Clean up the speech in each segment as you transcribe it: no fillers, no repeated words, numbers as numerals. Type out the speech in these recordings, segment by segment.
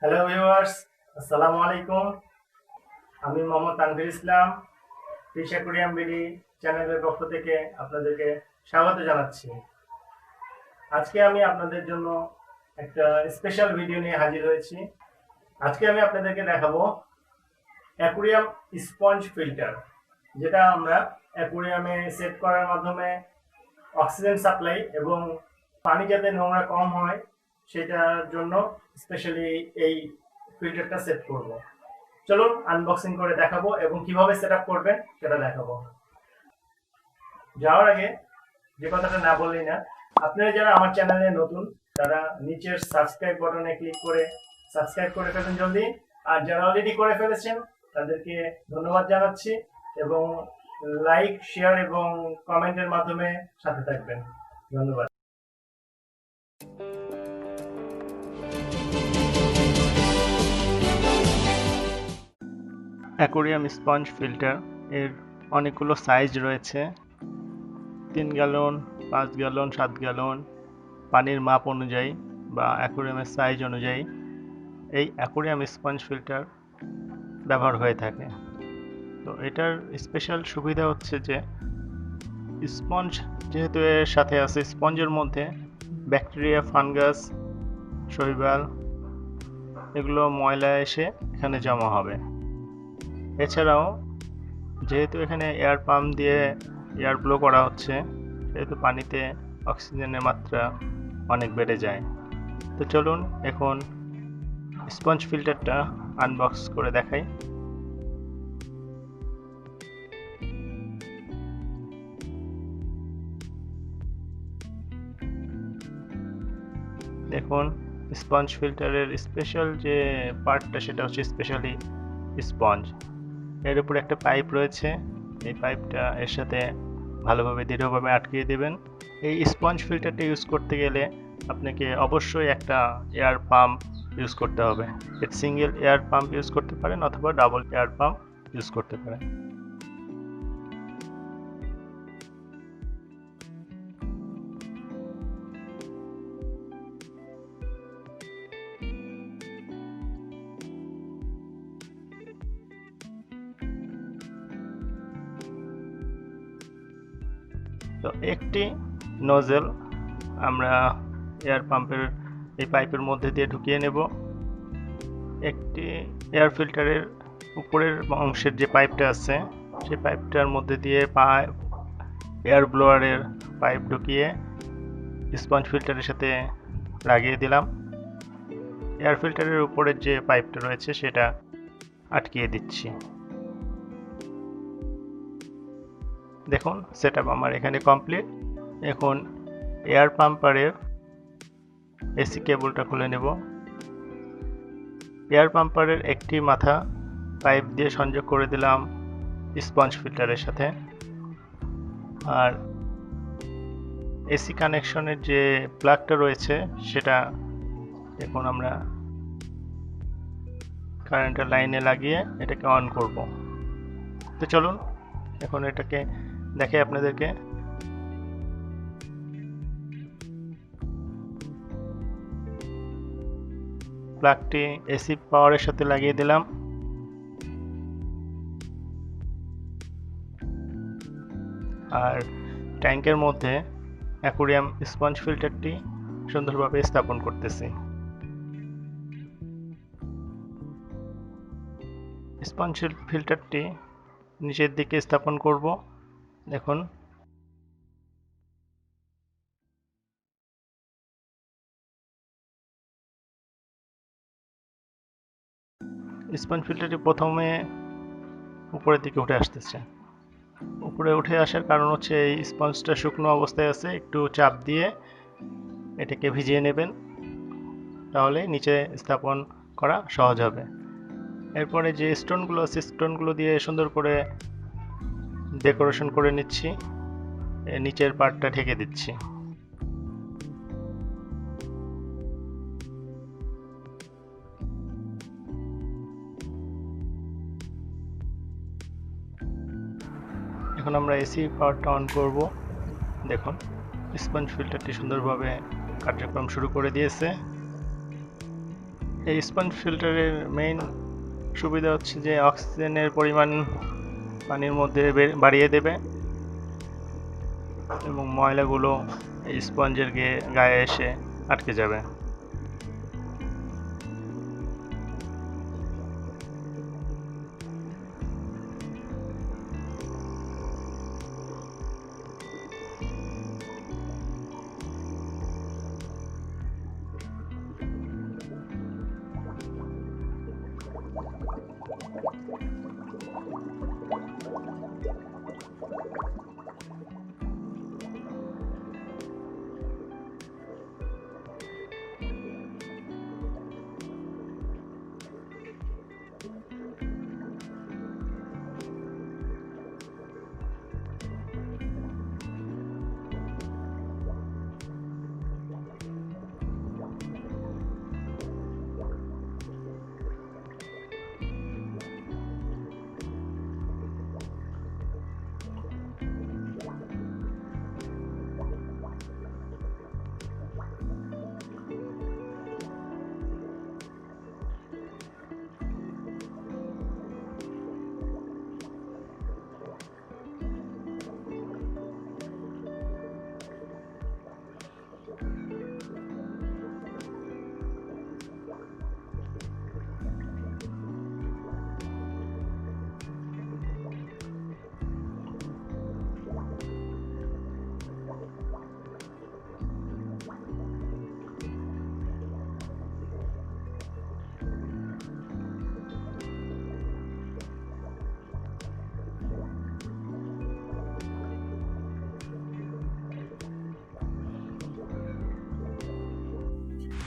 Hello viewers, আসসালামু আলাইকুম। আমি মোহাম্মদ তানভীর ইসলাম, ফিশ অ্যাকুরিয়াম বিডি চ্যানেলের পক্ষ থেকে আপনাদেরকে স্বাগত জানাচ্ছি। আজকে আমি আপনাদের জন্য একটা স্পেশাল ভিডিও নিয়ে হাজির হয়েছি। আজকে আমি আপনাদেরকে দেখাবো অ্যাকুরিয়াম স্পঞ্জ ফিল্টার, যেটা আমরা অ্যাকুরিয়ামে সেট করার মাধ্যমে অক্সিজেন সাপ্লাই এবং পানি যাতে নোংরা কম হয় সেটার জন্য স্পেশালি এই ফিল্টারটা সেট করব। চলুন আনবক্সিং করে দেখাবো এবং কিভাবে সেটআপ করবেন সেটা দেখাবো। যাওয়ার আগে যে কথাটা না বললেই না, আপনারা যারা আমার চ্যানেলে নতুন তারা নিচের সাবস্ক্রাইব বাটনে ক্লিক করে সাবস্ক্রাইব করে ফেলুন জলদি, আর যারা অলরেডি করে ফেলেছেন তাদেরকে ধন্যবাদ জানাচ্ছি এবং লাইক, শেয়ার এবং কমেন্টের মাধ্যমে সাথে থাকবেন। ধন্যবাদ। অ্যাকোরিয়াম স্পঞ্জ ফিল্টার এর অনেকগুলো সাইজ রয়েছে, 3 গ্যালন, 5 গ্যালন, 7 গ্যালন, পানির মাপ অনুযায়ী বা অ্যাকোরিয়ামের সাইজ অনুযায়ী এই অ্যাকোরিয়াম স্পঞ্জ ফিল্টার ব্যবহার হয়ে থাকে। তো এটার স্পেশাল সুবিধা হচ্ছে যে স্পঞ্জ যেহেতু এর সাথে আছে, স্পঞ্জের মধ্যে ব্যাকটেরিয়া, ফাঙ্গাস, শৈবাল এগুলো ময়লা এসে এখানে জমা হবে। এছাড়াও যেহেতু এখানে এয়ার পাম্প দিয়ে এয়ার ব্লো করা হচ্ছে, সেহেতু পানিতে অক্সিজেনের মাত্রা অনেক বেড়ে যায়। তো চলুন এখন স্পঞ্জ ফিল্টারটা আনবক্স করে দেখাই। দেখুন স্পঞ্জ ফিল্টারের স্পেশাল যে পার্টটা সেটা হচ্ছে স্পেশালি স্পঞ্জ। এর উপর একটা পাইপ রয়েছে, এই পাইপটা এর সাথে ভালোভাবে দৃঢ়ভাবে আটকিয়ে দেবেন। এই স্পঞ্জ ফিল্টারটা ইউজ করতে গেলে আপনাকে অবশ্যই একটা এয়ার পাম্প ইউজ করতে হবে। এর সিঙ্গেল এয়ার পাম্প ইউজ করতে পারেন অথবা ডাবল এয়ার পাম্প ইউজ করতে পারেন। তো একটি নজেল আমরা এয়ার পাম্পের এই পাইপের মধ্যে দিয়ে ঢুকিয়ে নেব। একটি এয়ার ফিল্টারের উপরের অংশের যে পাইপটা আছে সেই পাইপটার মধ্যে দিয়ে এয়ার ব্লোয়ারের পাইপ ঢুকিয়ে স্পঞ্জ ফিল্টারের সাথে লাগিয়ে দিলাম। এয়ার ফিল্টারের উপরের যে পাইপটা রয়েছে সেটা আটকিয়ে দিচ্ছি। দেখুন সেটআপ আমার এখানে কমপ্লিট। এখন এয়ার পাম্পারের এসি কেবলটা খুলে নেব। এয়ার পাম্পারের একটি মাথা পাইপ দিয়ে সংযোগ করে দিলাম স্পঞ্জ ফিল্টারের সাথে, আর এসি কানেকশনের যে প্লাগটা রয়েছে সেটা এখন আমরা কারেন্টের লাইনে লাগিয়ে এটাকে অন করব। তো চলুন এখন এটাকে দেখে আপনাদেরকে। প্লাগটি এসি পাওয়ারের সাথে লাগিয়ে দিলাম, আর ট্যাঙ্কের মধ্যে অ্যাকোরিয়াম স্পঞ্জ ফিল্টারটি সুন্দরভাবে স্থাপন করতেছি। স্পঞ্জ ফিল্টারটি নিচের দিকে স্থাপন করব। দেখুন স্পঞ্জ ফিল্টারটি প্রথমে উপরের দিকে উঠে আসতেছে। উপরে উঠে আসার কারণ হচ্ছে এই স্পঞ্জটা শুকনো অবস্থায় আছে, একটু চাপ দিয়ে এটাকে ভিজিয়ে নেবেন, তাহলে নিচে স্থাপন করা সহজ হবে। এরপরে যে স্টোনগুলো আছে স্টোনগুলো দিয়ে সুন্দর করে ডেকোরেশন করে নিচ্ছি, নিচের পার্টটা ঢেকে দিচ্ছি। এখন আমরা এসি পাওয়ারটা অন করব। দেখুন স্পঞ্জ ফিল্টারটি সুন্দরভাবে কার্যক্রম শুরু করে দিয়েছে। এই স্পঞ্জ ফিল্টারের মেইন সুবিধা হচ্ছে যে অক্সিজেনের পরিমাণ পানির মধ্যে বাড়িয়ে দেবে এবং ময়লাগুলো এই স্পঞ্জের গায়ে এসে আটকে যাবে।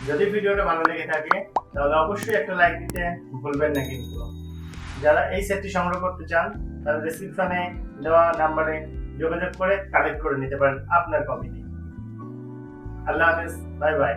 যদি ভিডিওটা ভালো লেগে থাকে তাহলে অবশ্যই একটা লাইক দিতে ভুলবেন না কিন্তু। যারা এই সেটটি সংগ্রহ করতে চান তারা ডেসক্রিপশনে দেওয়া নাম্বারে যোগাযোগ করে কালেক্ট করে নিতে পারেন আপনার কপিটি। আল্লাহ হাফেজ, বাই বাই।